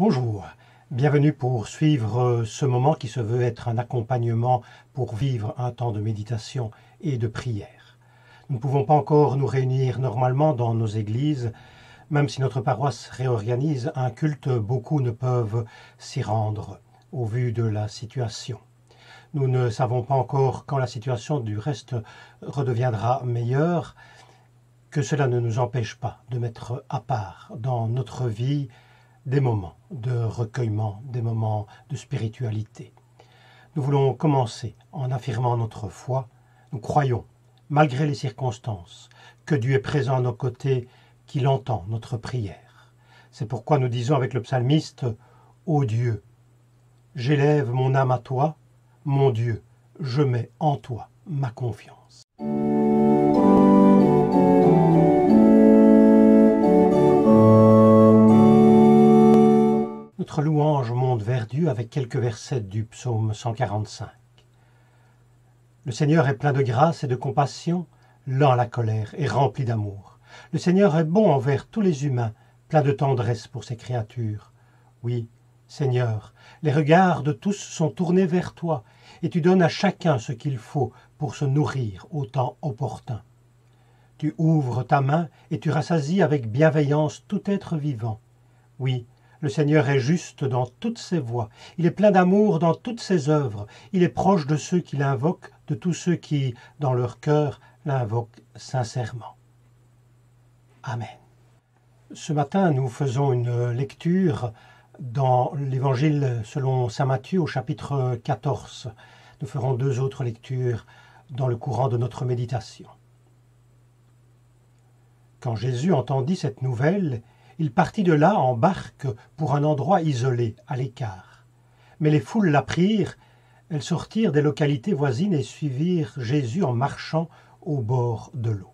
Bonjour, bienvenue pour suivre ce moment qui se veut être un accompagnement pour vivre un temps de méditation et de prière. Nous ne pouvons pas encore nous réunir normalement dans nos églises, même si notre paroisse réorganise un culte, beaucoup ne peuvent s'y rendre au vu de la situation. Nous ne savons pas encore quand la situation du reste redeviendra meilleure, que cela ne nous empêche pas de mettre à part dans notre vie des moments de recueillement, des moments de spiritualité. Nous voulons commencer en affirmant notre foi. Nous croyons, malgré les circonstances, que Dieu est présent à nos côtés, qu'il entend notre prière. C'est pourquoi nous disons avec le psalmiste « Ô Dieu, j'élève mon âme à toi, mon Dieu, je mets en toi ma confiance. » Notre louange monte vers Dieu avec quelques versets du psaume 145. Le Seigneur est plein de grâce et de compassion, lent à la colère et rempli d'amour. Le Seigneur est bon envers tous les humains, plein de tendresse pour ses créatures. Oui, Seigneur, les regards de tous sont tournés vers toi, et tu donnes à chacun ce qu'il faut pour se nourrir au temps opportun. Tu ouvres ta main et tu rassasies avec bienveillance tout être vivant. Oui, le Seigneur est juste dans toutes ses voies, il est plein d'amour dans toutes ses œuvres, il est proche de ceux qui l'invoquent, de tous ceux qui, dans leur cœur, l'invoquent sincèrement. Amen. Ce matin, nous faisons une lecture dans l'Évangile selon saint Matthieu au chapitre 14. Nous ferons deux autres lectures dans le courant de notre méditation. Quand Jésus entendit cette nouvelle, il partit de là en barque pour un endroit isolé, à l'écart. Mais les foules l'apprirent, elles sortirent des localités voisines et suivirent Jésus en marchant au bord de l'eau.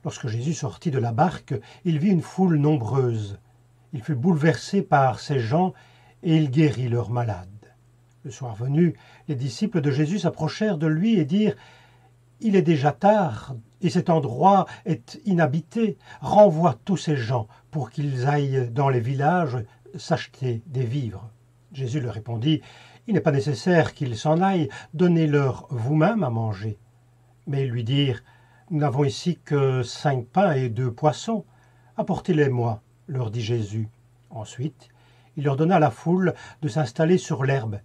Lorsque Jésus sortit de la barque, il vit une foule nombreuse. Il fut bouleversé par ces gens et il guérit leurs malades. Le soir venu, les disciples de Jésus s'approchèrent de lui et dirent « Il est déjà tard et cet endroit est inhabité. Renvoie tous ces gens pour qu'ils aillent dans les villages s'acheter des vivres. » Jésus leur répondit « Il n'est pas nécessaire qu'ils s'en aillent, donnez-leur vous-même à manger. » Mais ils lui dirent « Nous n'avons ici que 5 pains et 2 poissons. Apportez-les-moi, leur dit Jésus. » Ensuite, il leur donna à la foule de s'installer sur l'herbe.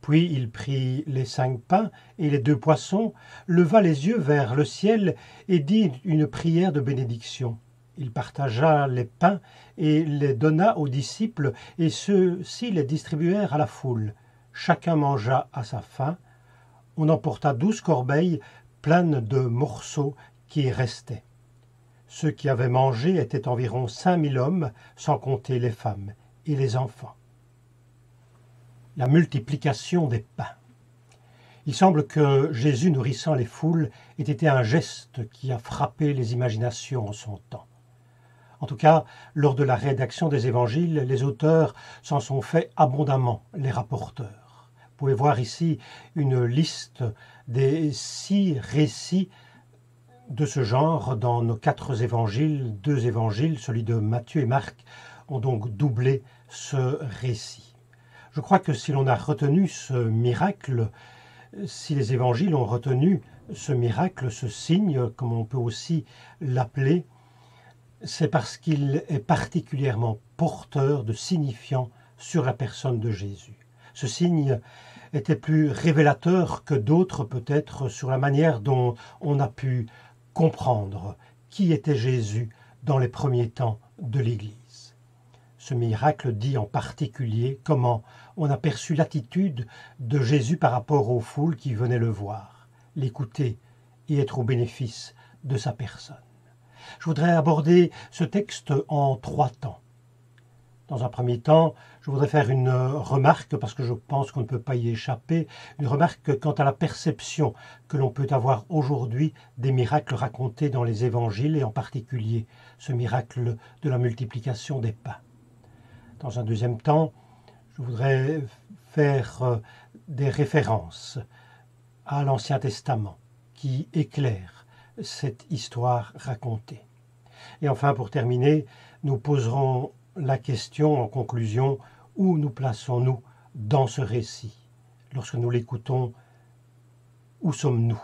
Puis il prit les 5 pains et les 2 poissons, leva les yeux vers le ciel et dit une prière de bénédiction. Il partagea les pains et les donna aux disciples, et ceux-ci les distribuèrent à la foule. Chacun mangea à sa faim. On emporta 12 corbeilles pleines de morceaux qui restaient. Ceux qui avaient mangé étaient environ 5000 hommes, sans compter les femmes et les enfants. La multiplication des pains. Il semble que Jésus nourrissant les foules ait été un geste qui a frappé les imaginations en son temps. En tout cas, lors de la rédaction des évangiles, les auteurs s'en sont fait abondamment, les rapporteurs. Vous pouvez voir ici une liste des 6 récits de ce genre dans nos 4 évangiles. 2 évangiles, celui de Matthieu et Marc, ont donc doublé ce récit. Je crois que si l'on a retenu ce miracle, si les évangiles ont retenu ce miracle, ce signe, comme on peut aussi l'appeler, c'est parce qu'il est particulièrement porteur de signifiant sur la personne de Jésus. Ce signe était plus révélateur que d'autres peut-être sur la manière dont on a pu comprendre qui était Jésus dans les premiers temps de l'Église. Ce miracle dit en particulier comment on a perçu l'attitude de Jésus par rapport aux foules qui venaient le voir, l'écouter et être au bénéfice de sa personne. Je voudrais aborder ce texte en 3 temps. Dans un premier temps, je voudrais faire une remarque, parce que je pense qu'on ne peut pas y échapper, une remarque quant à la perception que l'on peut avoir aujourd'hui des miracles racontés dans les évangiles, et en particulier ce miracle de la multiplication des pains. Dans un deuxième temps, je voudrais faire des références à l'Ancien Testament qui éclairent cette histoire racontée. Et enfin, pour terminer, nous poserons la question en conclusion, où nous plaçons-nous dans ce récit? Lorsque nous l'écoutons, où sommes-nous?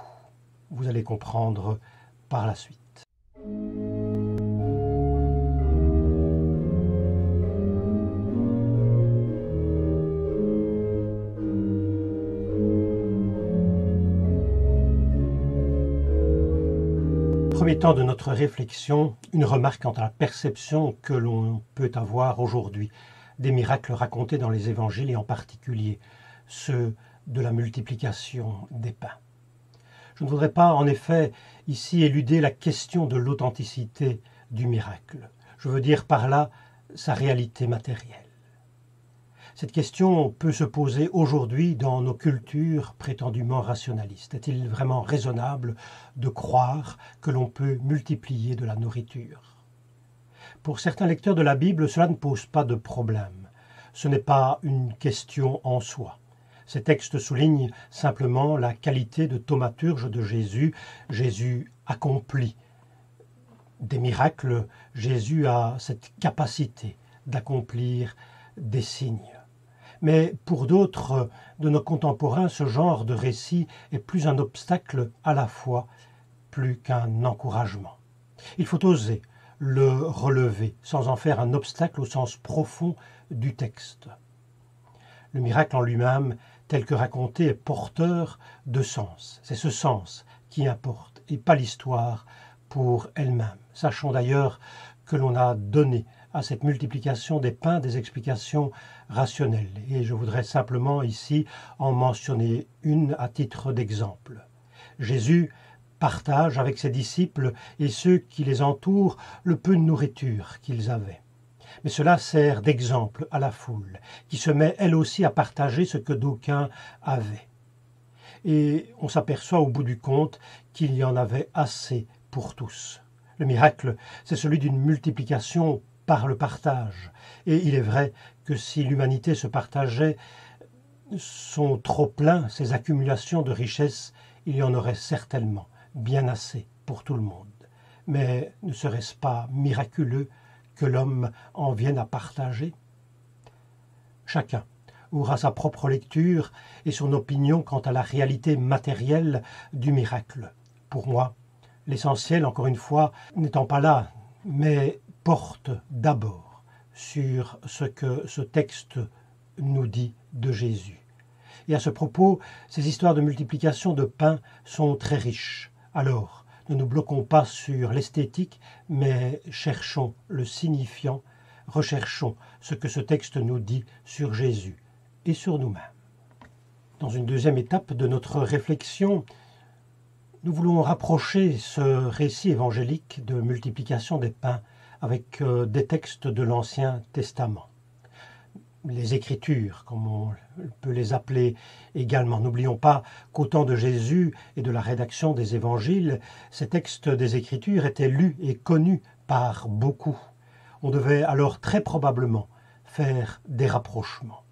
Vous allez comprendre par la suite. Premier temps de notre réflexion, une remarque quant à la perception que l'on peut avoir aujourd'hui des miracles racontés dans les évangiles et en particulier ceux de la multiplication des pains. Je ne voudrais pas en effet ici éluder la question de l'authenticité du miracle. Je veux dire par là sa réalité matérielle. Cette question peut se poser aujourd'hui dans nos cultures prétendument rationalistes. Est-il vraiment raisonnable de croire que l'on peut multiplier de la nourriture? Pour certains lecteurs de la Bible, cela ne pose pas de problème. Ce n'est pas une question en soi. Ces textes soulignent simplement la qualité de thaumaturge de Jésus. Jésus accomplit des miracles. Jésus a cette capacité d'accomplir des signes. Mais pour d'autres de nos contemporains, ce genre de récit est plus un obstacle à la fois, plus qu'un encouragement. Il faut oser le relever sans en faire un obstacle au sens profond du texte. Le miracle en lui-même, tel que raconté, est porteur de sens. C'est ce sens qui importe et pas l'histoire pour elle-même. Sachons d'ailleurs que l'on a donné à cette multiplication des pains des explications rationnelles. Et je voudrais simplement ici en mentionner une à titre d'exemple. Jésus partage avec ses disciples et ceux qui les entourent le peu de nourriture qu'ils avaient. Mais cela sert d'exemple à la foule, qui se met elle aussi à partager ce que d'aucuns avaient. Et on s'aperçoit au bout du compte qu'il y en avait assez pour tous. Le miracle, c'est celui d'une multiplication par le partage. Et il est vrai que si l'humanité se partageait son trop-plein, ses accumulations de richesses, il y en aurait certainement bien assez pour tout le monde. Mais ne serait-ce pas miraculeux que l'homme en vienne à partager? Chacun aura sa propre lecture et son opinion quant à la réalité matérielle du miracle. Pour moi, l'essentiel, encore une fois, n'étant pas là, mais porte d'abord sur ce que ce texte nous dit de Jésus. Et à ce propos, ces histoires de multiplication de pain sont très riches. Alors, ne nous bloquons pas sur l'esthétique, mais cherchons le signifiant, recherchons ce que ce texte nous dit sur Jésus et sur nous-mêmes. Dans une deuxième étape de notre réflexion, nous voulons rapprocher ce récit évangélique de multiplication des pains avec des textes de l'Ancien Testament. Les Écritures, comme on peut les appeler également. N'oublions pas qu'au temps de Jésus et de la rédaction des Évangiles, ces textes des Écritures étaient lus et connus par beaucoup. On devait alors très probablement faire des rapprochements.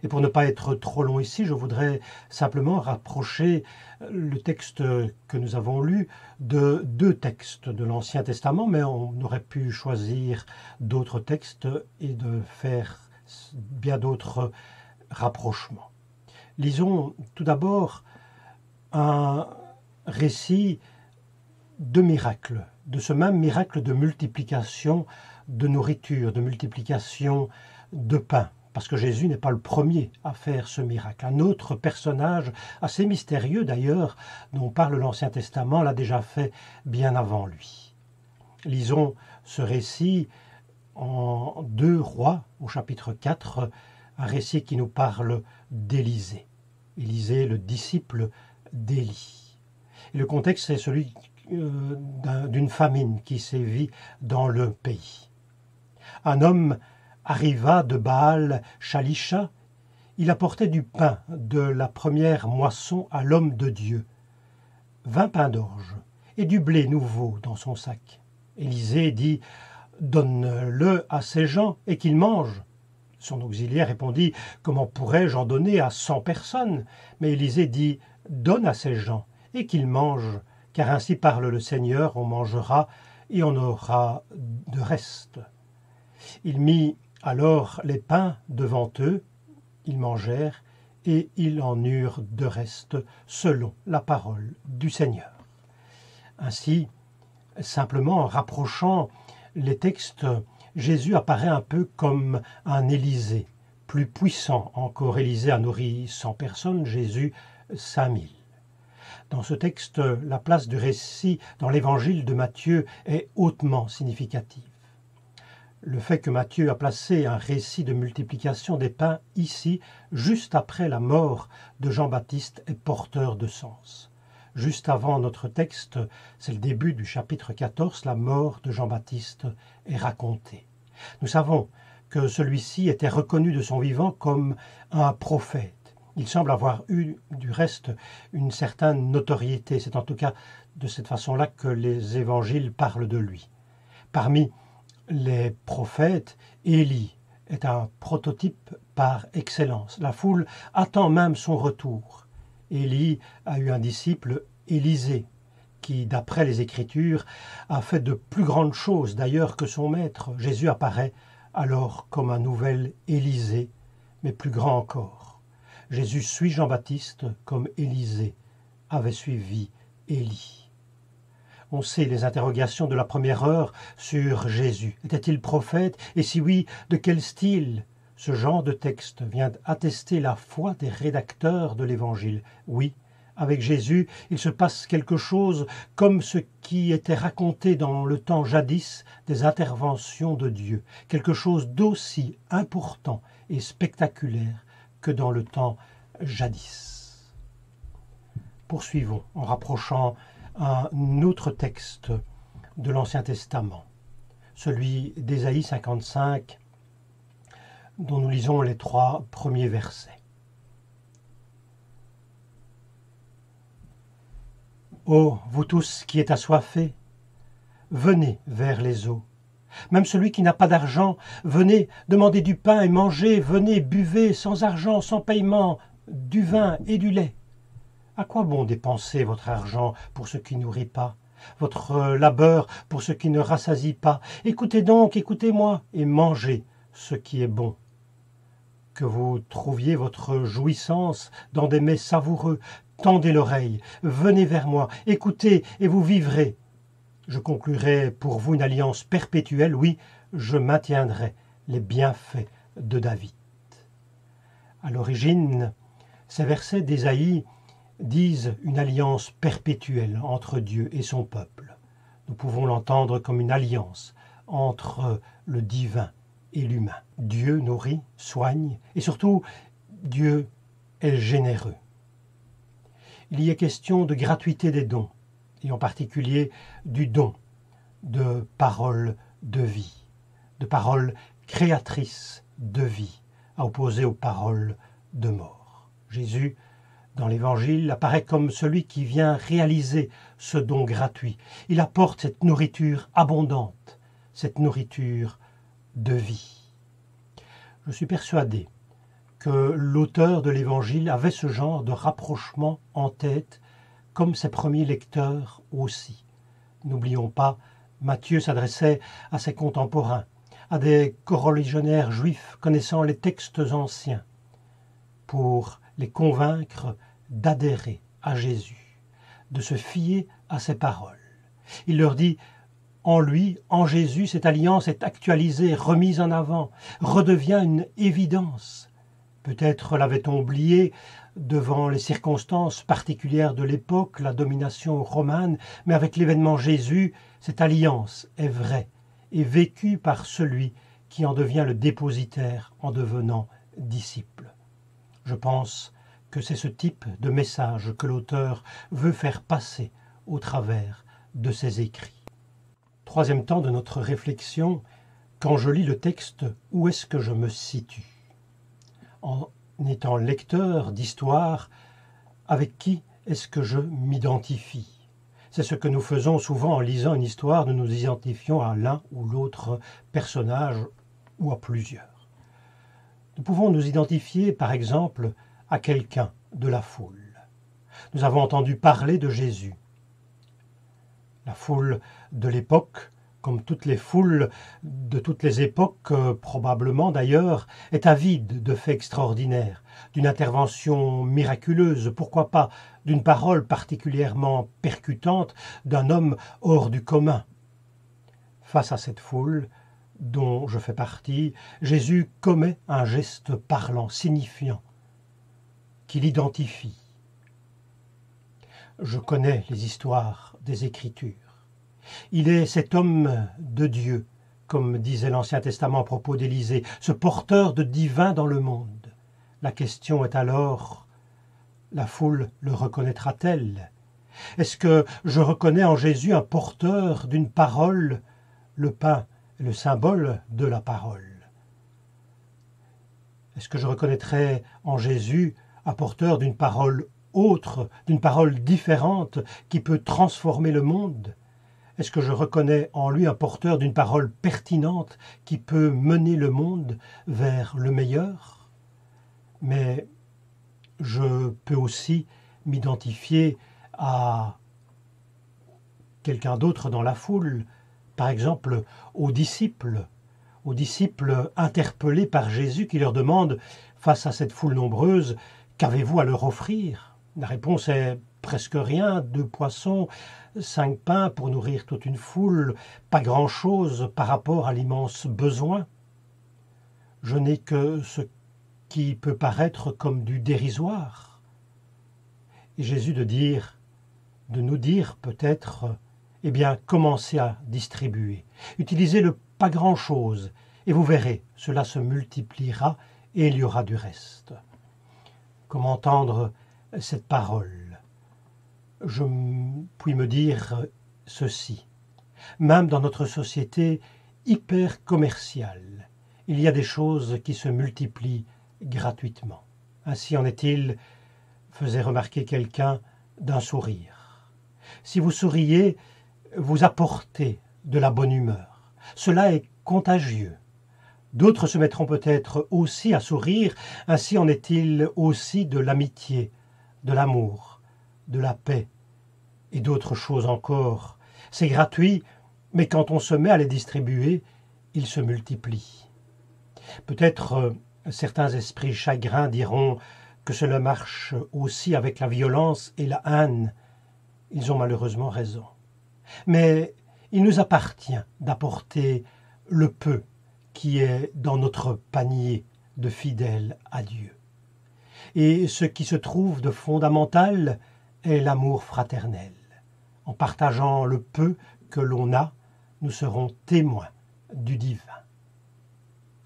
Et pour ne pas être trop long ici, je voudrais simplement rapprocher le texte que nous avons lu de deux textes de l'Ancien Testament, mais on aurait pu choisir d'autres textes et de faire bien d'autres rapprochements. Lisons tout d'abord un récit de miracle, de ce même miracle de multiplication de nourriture, de multiplication de pain. Parce que Jésus n'est pas le premier à faire ce miracle. Un autre personnage, assez mystérieux d'ailleurs, dont parle l'Ancien Testament, l'a déjà fait bien avant lui. Lisons ce récit en 2 Rois, au chapitre 4, un récit qui nous parle d'Élisée. Élisée, le disciple d'Élie. Et le contexte, c'est celui d'une famine qui sévit dans le pays. Un homme arriva de Baal Shalisha, il apportait du pain de la première moisson à l'homme de Dieu, 20 pains d'orge et du blé nouveau dans son sac. Élisée dit « Donne-le à ces gens et qu'ils mangent. » Son auxiliaire répondit « Comment pourrais-je en donner à 100 personnes ?» Mais Élisée dit « Donne à ces gens et qu'ils mangent, car ainsi parle le Seigneur, on mangera et on aura de reste. » Il mit alors les pains devant eux, ils mangèrent, et ils en eurent de reste, selon la parole du Seigneur. Ainsi, simplement en rapprochant les textes, Jésus apparaît un peu comme un Élysée, plus puissant encore. Élysée a nourri 100 personnes, Jésus 5000. Dans ce texte, la place du récit dans l'évangile de Matthieu est hautement significative. Le fait que Matthieu a placé un récit de multiplication des pains ici, juste après la mort de Jean-Baptiste, est porteur de sens. Juste avant notre texte, c'est le début du chapitre 14, la mort de Jean-Baptiste est racontée. Nous savons que celui-ci était reconnu de son vivant comme un prophète. Il semble avoir eu du reste une certaine notoriété. C'est en tout cas de cette façon-là que les évangiles parlent de lui. Parmi les prophètes, Élie est un prototype par excellence. La foule attend même son retour. Élie a eu un disciple, Élisée, qui, d'après les Écritures, a fait de plus grandes choses d'ailleurs que son maître. Jésus apparaît alors comme un nouvel Élisée, mais plus grand encore. Jésus suit Jean-Baptiste comme Élisée avait suivi Élie. On sait les interrogations de la première heure sur Jésus. Était-il prophète? Et si oui, de quel style? Ce genre de texte vient attester la foi des rédacteurs de l'Évangile. Oui, avec Jésus, il se passe quelque chose comme ce qui était raconté dans le temps jadis des interventions de Dieu, quelque chose d'aussi important et spectaculaire que dans le temps jadis. Poursuivons en rapprochant un autre texte de l'Ancien Testament, celui d'Ésaïe 55, dont nous lisons les 3 premiers versets. Ô vous tous qui êtes assoiffés, venez vers les eaux. Même celui qui n'a pas d'argent, venez demander du pain et mangez, venez buvez sans argent, sans paiement, du vin et du lait. À quoi bon dépenser votre argent pour ce qui nourrit pas, votre labeur pour ce qui ne rassasie pas? Écoutez donc, écoutez-moi, et mangez ce qui est bon. Que vous trouviez votre jouissance dans des mets savoureux, tendez l'oreille, venez vers moi, écoutez et vous vivrez. Je conclurai pour vous une alliance perpétuelle, oui, je maintiendrai les bienfaits de David. À l'origine, ces versets d'Ésaïe disent une alliance perpétuelle entre Dieu et son peuple. Nous pouvons l'entendre comme une alliance entre le divin et l'humain. Dieu nourrit, soigne, et surtout, Dieu est généreux. Il y est question de gratuité des dons, et en particulier du don de paroles de vie, de paroles créatrices de vie, à opposer aux paroles de mort. Jésus, dans l'Évangile, apparaît comme celui qui vient réaliser ce don gratuit. Il apporte cette nourriture abondante, cette nourriture de vie. Je suis persuadé que l'auteur de l'Évangile avait ce genre de rapprochement en tête, comme ses premiers lecteurs aussi. N'oublions pas, Matthieu s'adressait à ses contemporains, à des coreligionnaires juifs connaissant les textes anciens, pour les convaincre d'adhérer à Jésus, de se fier à ses paroles. Il leur dit, en lui, en Jésus, cette alliance est actualisée, remise en avant, redevient une évidence. Peut-être l'avait-on oublié devant les circonstances particulières de l'époque, la domination romane, mais avec l'événement Jésus, cette alliance est vraie et vécue par celui qui en devient le dépositaire en devenant disciple. Je pense que c'est ce type de message que l'auteur veut faire passer au travers de ses écrits. Troisième temps de notre réflexion, quand je lis le texte, où est-ce que je me situe? En étant lecteur d'histoire, avec qui est-ce que je m'identifie? C'est ce que nous faisons souvent en lisant une histoire, nous nous identifions à l'un ou l'autre personnage ou à plusieurs. Nous pouvons nous identifier, par exemple, à quelqu'un de la foule. Nous avons entendu parler de Jésus. La foule de l'époque comme toutes les foules de toutes les époques, probablement d'ailleurs, est avide de faits extraordinaires, d'une intervention miraculeuse, pourquoi pas d'une parole particulièrement percutante d'un homme hors du commun. Face à cette foule, dont je fais partie, Jésus commet un geste parlant, signifiant, qui l'identifie. Je connais les histoires des Écritures. Il est cet homme de Dieu, comme disait l'Ancien Testament à propos d'Élisée, ce porteur de divin dans le monde. La question est alors, la foule le reconnaîtra-t-elle? Est-ce que je reconnais en Jésus un porteur d'une parole, le pain est le symbole de la parole? Est-ce que je reconnaîtrai en Jésus un porteur d'une parole autre, d'une parole différente qui peut transformer le monde? Est-ce que je reconnais en lui un porteur d'une parole pertinente qui peut mener le monde vers le meilleur? Mais je peux aussi m'identifier à quelqu'un d'autre dans la foule, par exemple aux disciples interpellés par Jésus qui leur demande, face à cette foule nombreuse, « Qu'avez-vous à leur offrir ?» La réponse est presque rien, 2 poissons, 5 pains pour nourrir toute une foule, pas grand-chose par rapport à l'immense besoin. Je n'ai que ce qui peut paraître comme du dérisoire. Et Jésus de nous dire peut-être, eh bien, commencez à distribuer. Utilisez le pas grand-chose, et vous verrez, cela se multipliera et il y aura du reste. Comment entendre cette parole? Je puis me dire ceci. Même dans notre société hyper commerciale, il y a des choses qui se multiplient gratuitement. Ainsi en est-il, faisait remarquer quelqu'un, d'un sourire. Si vous souriez, vous apportez de la bonne humeur. Cela est contagieux. D'autres se mettront peut-être aussi à sourire, ainsi en est-il aussi de l'amitié, de l'amour, de la paix et d'autres choses encore. C'est gratuit, mais quand on se met à les distribuer, ils se multiplient. Peut-être certains esprits chagrins diront que cela marche aussi avec la violence et la haine. Ils ont malheureusement raison. Mais il nous appartient d'apporter le peu qui est dans notre panier de fidèles à Dieu. Et ce qui se trouve de fondamental est l'amour fraternel. En partageant le peu que l'on a, nous serons témoins du divin.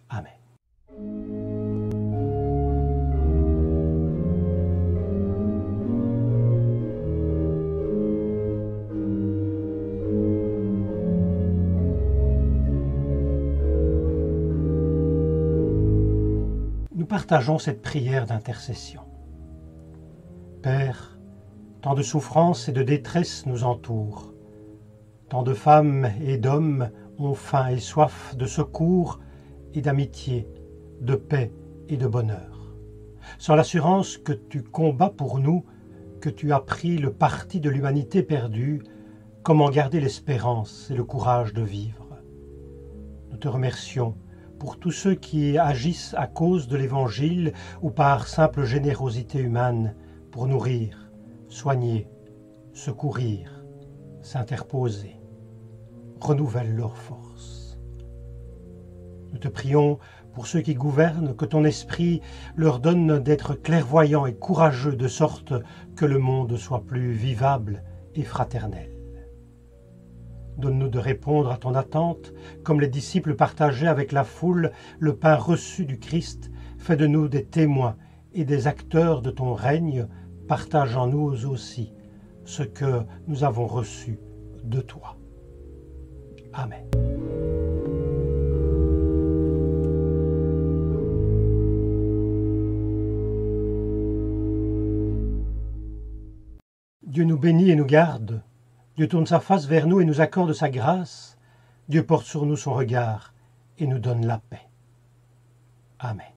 Amen. Nous partageons cette prière d'intercession. Père, tant de souffrances et de détresse nous entourent. Tant de femmes et d'hommes ont faim et soif de secours et d'amitié, de paix et de bonheur. Sans l'assurance que tu combats pour nous, que tu as pris le parti de l'humanité perdue, comment garder l'espérance et le courage de vivre? Nous te remercions pour tous ceux qui agissent à cause de l'Évangile ou par simple générosité humaine pour nourrir, soigner, secourir, s'interposer. Renouvelle leurs forces. Nous te prions pour ceux qui gouvernent, que ton esprit leur donne d'être clairvoyants et courageux de sorte que le monde soit plus vivable et fraternel. Donne-nous de répondre à ton attente, comme les disciples partageaient avec la foule le pain reçu du Christ. Fais de nous des témoins et des acteurs de ton règne, partageant nous aussi ce que nous avons reçu de toi. Amen. Dieu nous bénit et nous garde. Dieu tourne sa face vers nous et nous accorde sa grâce. Dieu porte sur nous son regard et nous donne la paix. Amen.